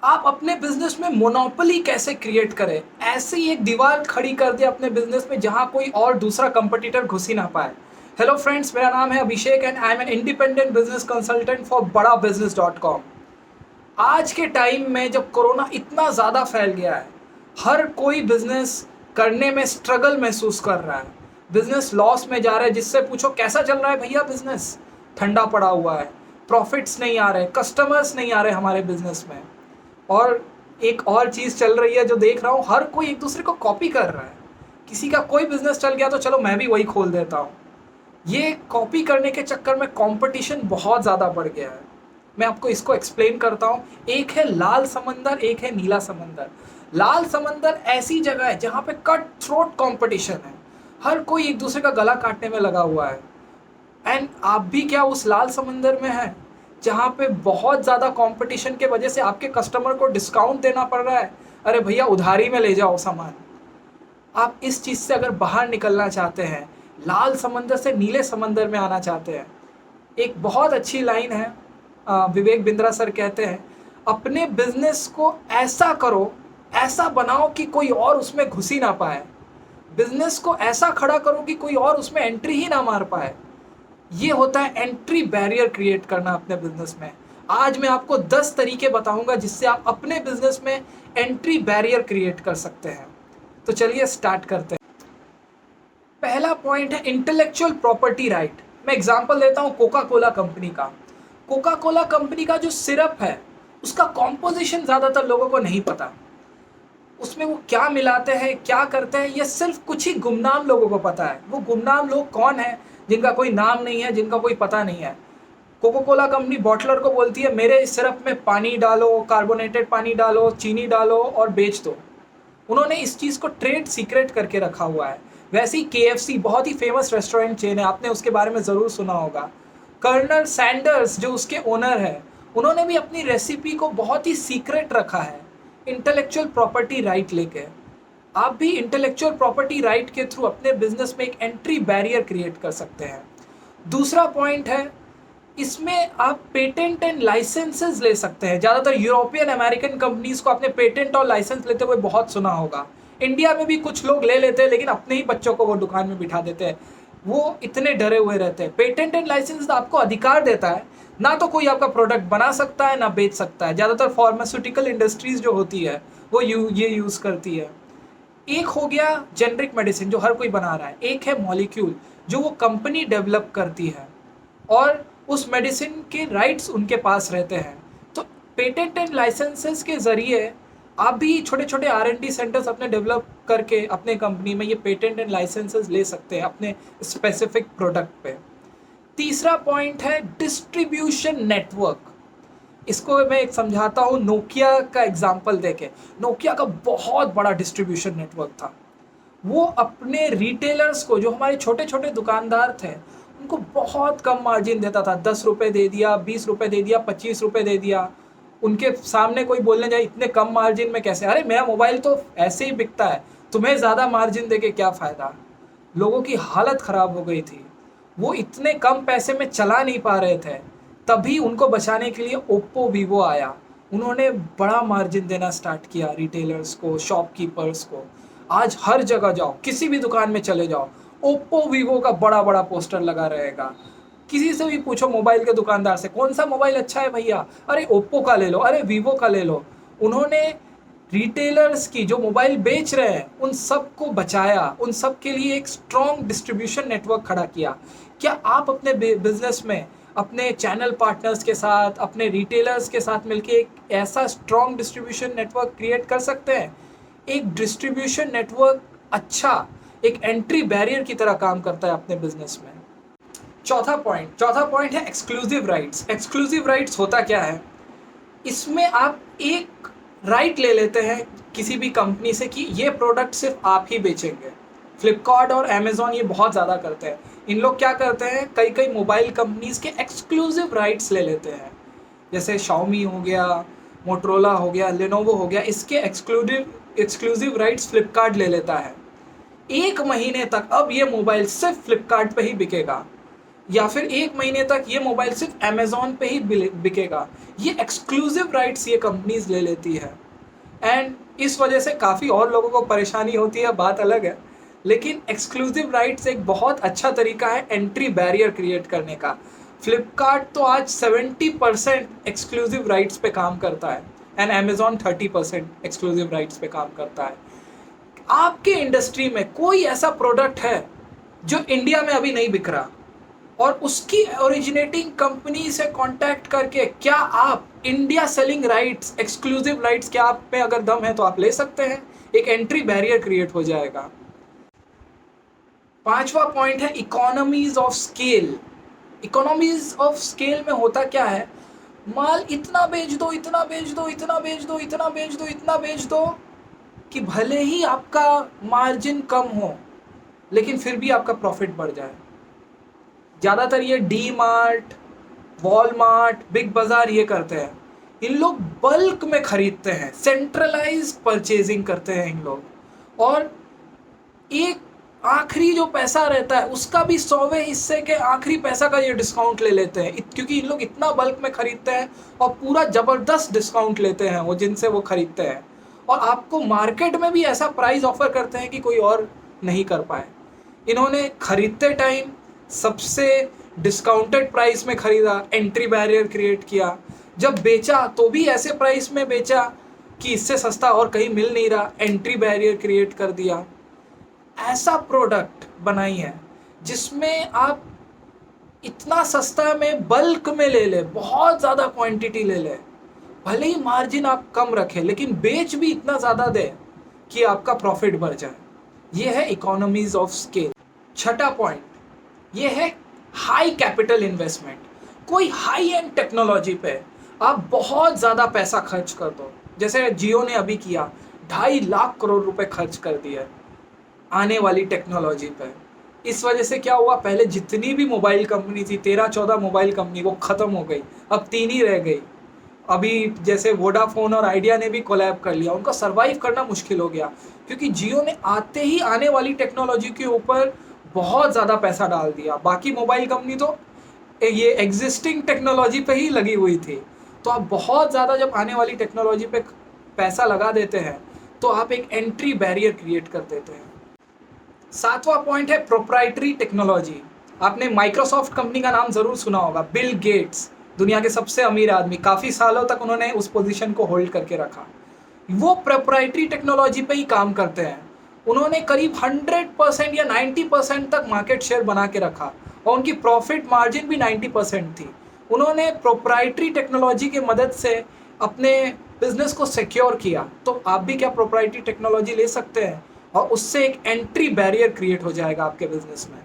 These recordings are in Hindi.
आप अपने बिजनेस में मोनोपोली कैसे क्रिएट करें, ऐसे ही एक दीवार खड़ी कर दे अपने बिजनेस में जहां कोई और दूसरा कंपटीटर घुस ही ना पाए। हेलो फ्रेंड्स, मेरा नाम है Abhishek and I am an independent business consultant for Bada business dot com. आज के टाइम में जब कोरोना इतना ज़्यादा फैल गया है, हर कोई बिजनेस करने में स्ट्रगल महसूस कर रहा है, बिजनेस लॉस में जा रहा है। जिससे पूछो कैसा चल रहा है भैया, बिजनेस ठंडा पड़ा हुआ है, प्रॉफिट्स नहीं आ रहे, कस्टमर्स नहीं आ रहे हमारे बिजनेस में। और एक और चीज़ चल रही है जो देख रहा हूँ, हर कोई एक दूसरे को कॉपी कर रहा है। किसी का कोई बिजनेस चल गया तो चलो मैं भी वही खोल देता हूँ। ये कॉपी करने के चक्कर में कंपटीशन बहुत ज़्यादा बढ़ गया है। मैं आपको इसको एक्सप्लेन करता हूँ। एक है लाल समंदर, एक है नीला समंदर। लाल समंदर ऐसी जगह है जहाँ पे कट थ्रोट कंपटीशन है, हर कोई एक दूसरे का गला काटने में लगा हुआ है। एंड आप भी क्या उस लाल समंदर में हैं जहाँ पे बहुत ज़्यादा कंपटीशन के वजह से आपके कस्टमर को डिस्काउंट देना पड़ रहा है? अरे भैया उधारी में ले जाओ सामान। आप इस चीज़ से अगर बाहर निकलना चाहते हैं, लाल समंदर से नीले समंदर में आना चाहते हैं, एक बहुत अच्छी लाइन है, विवेक बिंद्रा सर कहते हैं, अपने बिजनेस को ऐसा करो, ऐसा बनाओ कि कोई और उसमें घुस ही ना पाए। बिजनेस को ऐसा खड़ा करो कि कोई और उसमें एंट्री ही ना मार पाए। ये होता है एंट्री बैरियर क्रिएट करना अपने बिजनेस में। आज मैं आपको 10 तरीके बताऊंगा जिससे आप अपने बिजनेस में एंट्री बैरियर क्रिएट कर सकते हैं। तो चलिए स्टार्ट करते हैं। पहला पॉइंट है इंटेलेक्चुअल प्रॉपर्टी राइट। मैं एग्जांपल देता हूँ कोका कोला कंपनी का। कोका कोला कंपनी का जो सिरप है, उसका कॉम्पोजिशन ज़्यादातर लोगों को नहीं पता। उसमें वो क्या मिलाते हैं, क्या करते हैं, ये सिर्फ कुछ ही गुमनाम लोगों को पता है। वो गुमनाम लोग कौन है? जिनका कोई नाम नहीं है, जिनका कोई पता नहीं है। कोका कोला कंपनी बॉटलर को बोलती है मेरे इस सिरप में पानी डालो, कार्बोनेटेड पानी डालो, चीनी डालो और बेच दो। उन्होंने इस चीज़ को ट्रेड सीक्रेट करके रखा हुआ है। वैसे ही KFC बहुत ही फेमस रेस्टोरेंट चेन है, आपने उसके बारे में ज़रूर सुना होगा। कर्नल सैंडर्स जो उसके ओनर है, उन्होंने भी अपनी रेसिपी को बहुत ही सीक्रेट रखा है, इंटेलेक्चुअल प्रॉपर्टी राइट लेके। आप भी इंटेलेक्चुअल प्रॉपर्टी राइट के थ्रू अपने बिजनेस में एक एंट्री बैरियर क्रिएट कर सकते हैं। दूसरा पॉइंट है, इसमें आप पेटेंट एंड लाइसेंसेस ले सकते हैं। ज़्यादातर यूरोपियन अमेरिकन कंपनीज को आपने पेटेंट और लाइसेंस लेते हुए बहुत सुना होगा। इंडिया में भी कुछ लोग ले लेते हैं, लेकिन अपने ही बच्चों को वो दुकान में बिठा देते हैं। वो इतने डरे हुए रहते हैं। पेटेंट एंड लाइसेंस आपको अधिकार देता है, ना तो कोई आपका प्रोडक्ट बना सकता है ना बेच सकता है। ज़्यादातर फार्मास्यूटिकल इंडस्ट्रीज जो होती है वो ये यूज़ करती है। एक हो गया जेनरिक मेडिसिन जो हर कोई बना रहा है, एक है मॉलिक्यूल जो वो कंपनी डेवलप करती है और उस मेडिसिन के राइट्स उनके पास रहते हैं। तो पेटेंट एंड लाइसेंसेस के ज़रिए आप भी छोटे छोटे R&D सेंटर्स अपने डेवलप करके अपने कंपनी में ये पेटेंट एंड लाइसेंसेस ले सकते हैं अपने स्पेसिफिक प्रोडक्ट पे। तीसरा पॉइंट है डिस्ट्रीब्यूशन नेटवर्क। इसको मैं एक समझाता हूँ नोकिया का एग्जाम्पल देके। नोकिया का बहुत बड़ा डिस्ट्रीब्यूशन नेटवर्क था। वो अपने रिटेलर्स को, जो हमारे छोटे छोटे दुकानदार थे, उनको बहुत कम मार्जिन देता था। 10 रुपये दे दिया, 20 रुपये दे दिया, 25 रुपये दे दिया। उनके सामने कोई बोलने जाए इतने कम मार्जिन में कैसे, अरे मेरा मोबाइल तो ऐसे ही बिकता है, तुम्हें ज़्यादा मार्जिन दे के क्या फ़ायदा। लोगों की हालत ख़राब हो गई थी, वो इतने कम पैसे में चला नहीं पा रहे थे। तभी उनको बचाने के लिए ओप्पो वीवो आया। उन्होंने बड़ा मार्जिन देना स्टार्ट किया रिटेलर्स को, शॉपकीपर्स को। आज हर जगह जाओ, किसी भी दुकान में चले जाओ, ओप्पो वीवो का बड़ा बड़ा पोस्टर लगा रहेगा। किसी से भी पूछो मोबाइल के दुकानदार से कौन सा मोबाइल अच्छा है भैया, अरे ओप्पो का ले लो, अरे वीवो का ले लो। उन्होंने रिटेलर्स की जो मोबाइल बेच रहे हैं उन सब को बचाया, उन सब के लिए एक स्ट्रॉन्ग डिस्ट्रीब्यूशन नेटवर्क खड़ा किया। क्या आप अपने बिजनेस में अपने चैनल पार्टनर्स के साथ, अपने रिटेलर्स के साथ मिलकर एक ऐसा स्ट्रॉन्ग डिस्ट्रीब्यूशन नेटवर्क क्रिएट कर सकते हैं? एक डिस्ट्रीब्यूशन नेटवर्क अच्छा एक एंट्री बैरियर की तरह काम करता है अपने बिजनेस में। चौथा पॉइंट है एक्सक्लूसिव राइट्स। एक्सक्लूसिव राइट्स होता क्या है? इसमें आप एक राइट ले लेते हैं किसी भी कंपनी से कि ये प्रोडक्ट सिर्फ आप ही बेचेंगे। फ्लिपकार्ट और अमेज़ॉन ये बहुत ज़्यादा करते हैं। इन लोग क्या करते हैं, कई कई मोबाइल कंपनीज़ के एक्सक्लूसिव राइट्स ले लेते हैं। जैसे शाओमी हो गया, मोटरोला हो गया, लेनोवो हो गया, इसके एक्सक्लूसिव राइट्स फ्लिपकार्ट ले लेता है। 1 महीने तक अब ये मोबाइल सिर्फ फ्लिपकार्ट पे ही बिकेगा। या फिर 1 महीने तक ये मोबाइल सिर्फ अमेजोन पे ही बिकेगा। ये एक्सक्लूसिव राइट्स ये कंपनीज ले लेती है एंड इस वजह से काफ़ी और लोगों को परेशानी होती है, बात अलग है। लेकिन एक्सक्लूसिव राइट्स एक बहुत अच्छा तरीका है एंट्री बैरियर क्रिएट करने का। फ्लिपकार्ट तो आज 70% एक्सक्लूसिव राइट्स पे काम करता है एंड अमेजोन 30% एक्सक्लूसिव राइट्स पे काम करता है। आपके इंडस्ट्री में कोई ऐसा प्रोडक्ट है जो इंडिया में अभी नहीं बिक रहा और उसकी ओरिजिनेटिंग कंपनी से कांटेक्ट करके क्या आप India selling rights, exclusive rights, क्या आप पे अगर दम है तो आप ले सकते हैं। एक एंट्री बैरियर क्रिएट हो जाएगा। 5वां पॉइंट है economies of scale. Economies of scale में होता क्या है, माल इतना बेच दो, इतना बेच दो, इतना बेच दो, इतना बेच दो, इतना बेच दो कि भले ही आपका मार्जिन कम हो लेकिन फिर भी आपका प्रॉफिट बढ़ जाए। ज़्यादातर ये डी मार्ट, वॉलमार्ट, बिग बाज़ार ये करते हैं। इन लोग बल्क में खरीदते हैं, सेंट्रलाइज परचेजिंग करते हैं इन लोग, और एक आखिरी जो पैसा रहता है उसका भी 100वें हिस्से के आखिरी पैसा का ये डिस्काउंट ले लेते हैं, क्योंकि इन लोग इतना बल्क में खरीदते हैं और पूरा ज़बरदस्त डिस्काउंट लेते हैं वो जिनसे वो खरीदते हैं, और आपको मार्केट में भी ऐसा प्राइस ऑफर करते हैं कि कोई और नहीं कर पाए। इन्होंने खरीदते टाइम सबसे डिस्काउंटेड प्राइस में खरीदा, एंट्री बैरियर क्रिएट किया। जब बेचा तो भी ऐसे प्राइस में बेचा कि इससे सस्ता और कहीं मिल नहीं रहा, एंट्री बैरियर क्रिएट कर दिया। ऐसा प्रोडक्ट बनाइए जिसमें आप इतना सस्ता में बल्क में ले ले, बहुत ज़्यादा क्वांटिटी ले ले, भले ही मार्जिन आप कम रखें लेकिन बेच भी इतना ज़्यादा दे कि आपका प्रॉफिट बढ़ जाए। ये है इकोनॉमीज ऑफ स्केल। 6वां पॉइंट ये है हाई कैपिटल इन्वेस्टमेंट। कोई हाई एंड टेक्नोलॉजी पे आप बहुत ज़्यादा पैसा खर्च कर दो, जैसे जियो ने अभी किया, 2.5 लाख करोड़ रुपए खर्च कर दिए आने वाली टेक्नोलॉजी पे। इस वजह से क्या हुआ, पहले जितनी भी मोबाइल कंपनी थी, 13-14 मोबाइल कंपनी, वो ख़त्म हो गई, अब 3 ही रह गई। अभी जैसे वोडाफोन और आइडिया ने भी कोलैब कर लिया, उनका सर्वाइव करना मुश्किल हो गया क्योंकि जियो ने आते ही आने वाली टेक्नोलॉजी के ऊपर बहुत ज़्यादा पैसा डाल दिया। बाकी मोबाइल कंपनी तो ये एग्जिस्टिंग टेक्नोलॉजी पे ही लगी हुई थी। तो आप बहुत ज़्यादा जब आने वाली टेक्नोलॉजी पे पैसा लगा देते हैं तो आप एक एंट्री बैरियर क्रिएट कर देते हैं। 7वां पॉइंट है प्रोप्राइटरी टेक्नोलॉजी। आपने माइक्रोसॉफ्ट कंपनी का नाम ज़रूर सुना होगा। बिल गेट्स, दुनिया के सबसे अमीर आदमी, काफ़ी सालों तक उन्होंने उस पोजीशन को होल्ड करके रखा। वो प्रोप्राइटरी टेक्नोलॉजी पे ही काम करते हैं। उन्होंने करीब 100% या 90% तक मार्केट शेयर बना के रखा और उनकी प्रॉफिट मार्जिन भी 90% थी। उन्होंने प्रोप्राइटरी टेक्नोलॉजी की मदद से अपने बिजनेस को सिक्योर किया। तो आप भी क्या प्रोप्राइटरी टेक्नोलॉजी ले सकते हैं और उससे एक एंट्री बैरियर क्रिएट हो जाएगा आपके बिजनेस में।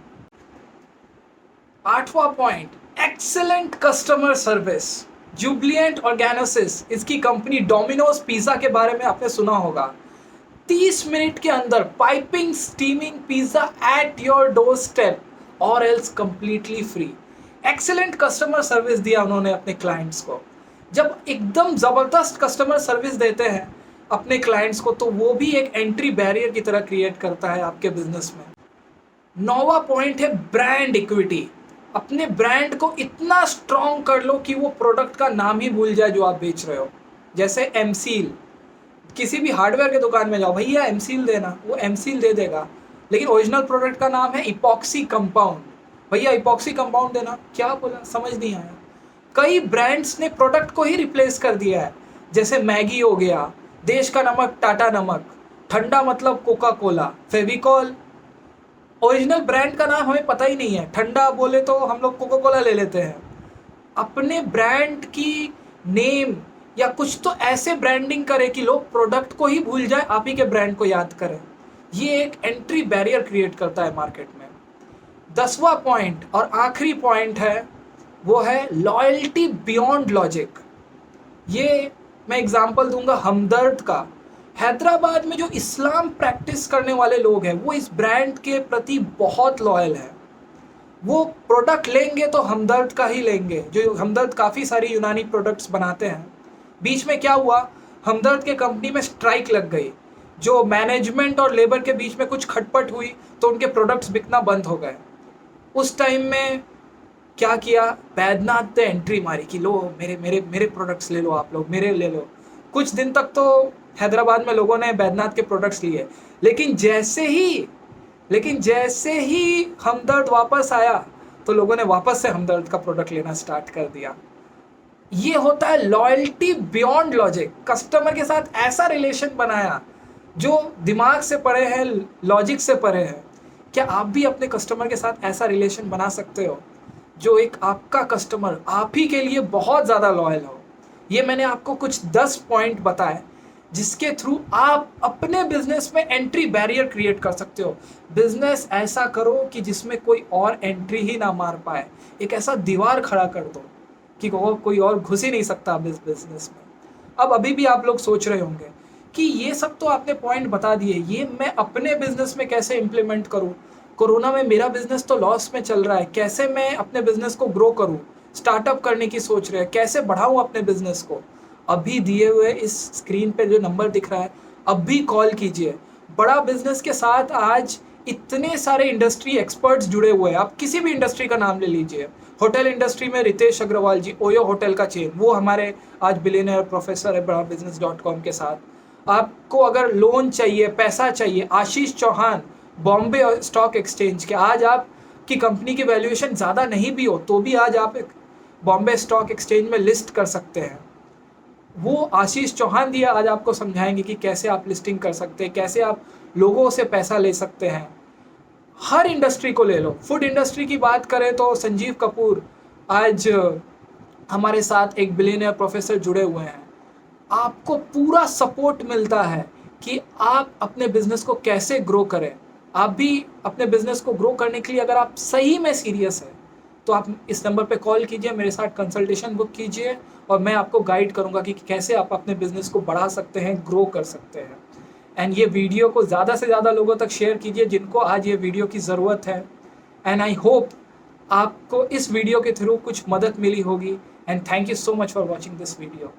8वां पॉइंट, एक्सेलेंट कस्टमर सर्विस। जुबिलिएंट ऑर्गेनोसिस, इसकी कंपनी डोमिनोज पिज़्ज़ा के बारे में आपने सुना होगा। 30 मिनट के अंदर piping steaming pizza at your doorstep और else completely free. Excellent customer service दिया उन्होंने अपने क्लाइंट्स को। जब एकदम ज़बरदस्त कस्टमर सर्विस देते हैं अपने क्लाइंट्स को तो वो भी एक एंट्री बैरियर की तरह क्रिएट करता है आपके बिजनेस में। 9वां पॉइंट है ब्रांड इक्विटी। अपने ब्रांड को इतना स्ट्रॉन्ग कर लो कि वो प्रोडक्ट का नाम ही भूल जाए जो आप बेच रहे हो। जैसे एमसील, किसी भी हार्डवेयर के दुकान में जाओ, भैया एमसील देना, वो एमसील दे देगा, लेकिन ओरिजिनल प्रोडक्ट का नाम है इपॉक्सी कंपाउंड। भैया इपॉक्सी कंपाउंड देना, क्या बोला, समझ नहीं आया। कई ब्रांड्स ने प्रोडक्ट को ही रिप्लेस कर दिया है, जैसे मैगी हो गया, देश का नमक टाटा नमक, ठंडा मतलब Coca Cola, Fevicol. Original brand का नाम हमें पता ही नहीं है, ठंडा बोले तो हम लोग कोका कोला ले लेते हैं। अपने ब्रांड की नेम या कुछ तो ऐसे ब्रांडिंग करें कि लोग प्रोडक्ट को ही भूल जाए, आप ही के ब्रांड को याद करें। ये एक एंट्री बैरियर क्रिएट करता है मार्केट में। 10वां पॉइंट और आखिरी पॉइंट है, वो है लॉयल्टी बियॉन्ड लॉजिक। ये मैं एग्जांपल दूंगा हमदर्द का। हैदराबाद में जो इस्लाम प्रैक्टिस करने वाले लोग हैं वो इस ब्रांड के प्रति बहुत लॉयल हैं। वो प्रोडक्ट लेंगे तो हमदर्द का ही लेंगे। जो हमदर्द काफ़ी सारी यूनानी प्रोडक्ट्स बनाते हैं। बीच में क्या हुआ, हमदर्द के कंपनी में स्ट्राइक लग गई, जो मैनेजमेंट और लेबर के बीच में कुछ खटपट हुई तो उनके प्रोडक्ट्स बिकना बंद हो गए। उस टाइम में क्या किया, बैद्यनाथ ने एंट्री मारी कि लो मेरे मेरे मेरे प्रोडक्ट्स ले लो, आप लोग मेरे ले लो। कुछ दिन तक तो हैदराबाद में लोगों ने बैद्यनाथ के प्रोडक्ट्स लिए, लेकिन जैसे ही हमदर्द वापस आया तो लोगों ने वापस से हमदर्द का प्रोडक्ट लेना स्टार्ट कर दिया। ये होता है लॉयल्टी बियॉन्ड लॉजिक। कस्टमर के साथ ऐसा रिलेशन बनाया जो दिमाग से परे है, लॉजिक से परे है। क्या आप भी अपने कस्टमर के साथ ऐसा रिलेशन बना सकते हो जो एक आपका कस्टमर आप ही के लिए बहुत ज़्यादा लॉयल हो? ये मैंने आपको कुछ 10 पॉइंट बताए जिसके थ्रू आप अपने बिजनेस में एंट्री बैरियर क्रिएट कर सकते हो। बिजनेस ऐसा करो कि जिसमें कोई और एंट्री ही ना मार पाए। एक ऐसा दीवार खड़ा कर दो कि कोई और घुस ही नहीं सकता अब इस बिजनेस में। अब अभी भी आप लोग सोच रहे होंगे कि ये सब तो आपने पॉइंट बता दिए, ये मैं अपने बिजनेस में कैसे इम्प्लीमेंट करूँ? कोरोना में मेरा बिजनेस तो लॉस में चल रहा है, कैसे मैं अपने बिजनेस को ग्रो करूँ? स्टार्टअप करने की सोच रहे हैं, कैसे बढ़ाऊँ अपने बिजनेस को? अभी दिए हुए इस स्क्रीन पे जो नंबर दिख रहा है, अभी कॉल कीजिए। बड़ा बिजनेस के साथ आज इतने सारे इंडस्ट्री एक्सपर्ट्स जुड़े हुए हैं। आप किसी भी इंडस्ट्री का नाम ले लीजिए। होटल इंडस्ट्री में रितेश अग्रवाल जी, ओयो होटल का चेन, वो हमारे आज बिलियनियर प्रोफेसर है बड़ा business.com के साथ। आपको अगर लोन चाहिए, पैसा चाहिए, आशीष चौहान बॉम्बे स्टॉक एक्सचेंज के, आज आपकी कंपनी की वैल्यूएशन ज़्यादा नहीं भी हो तो भी आज आप एक बॉम्बे स्टॉक एक्सचेंज में लिस्ट कर सकते हैं। वो आशीष चौहान दिया आज आपको समझाएंगे कि कैसे आप लिस्टिंग कर सकते हैं, कैसे आप लोगों से पैसा ले सकते हैं। हर इंडस्ट्री को ले लो। फूड इंडस्ट्री की बात करें तो संजीव कपूर आज हमारे साथ एक बिलियनियर प्रोफेसर जुड़े हुए हैं। आपको पूरा सपोर्ट मिलता है कि आप अपने बिजनेस को कैसे ग्रो करें। आप भी अपने बिजनेस को ग्रो करने के लिए अगर आप सही में सीरियस है तो आप इस नंबर पे कॉल कीजिए, मेरे साथ कंसल्टेशन बुक कीजिए और मैं आपको गाइड करूंगा कि कैसे आप अपने बिजनेस को बढ़ा सकते हैं, ग्रो कर सकते हैं। एंड ये वीडियो को ज़्यादा से ज़्यादा लोगों तक शेयर कीजिए जिनको आज ये वीडियो की ज़रूरत है। एंड आई होप आपको इस वीडियो के थ्रू कुछ मदद मिली होगी। And thank you so much for watching this video.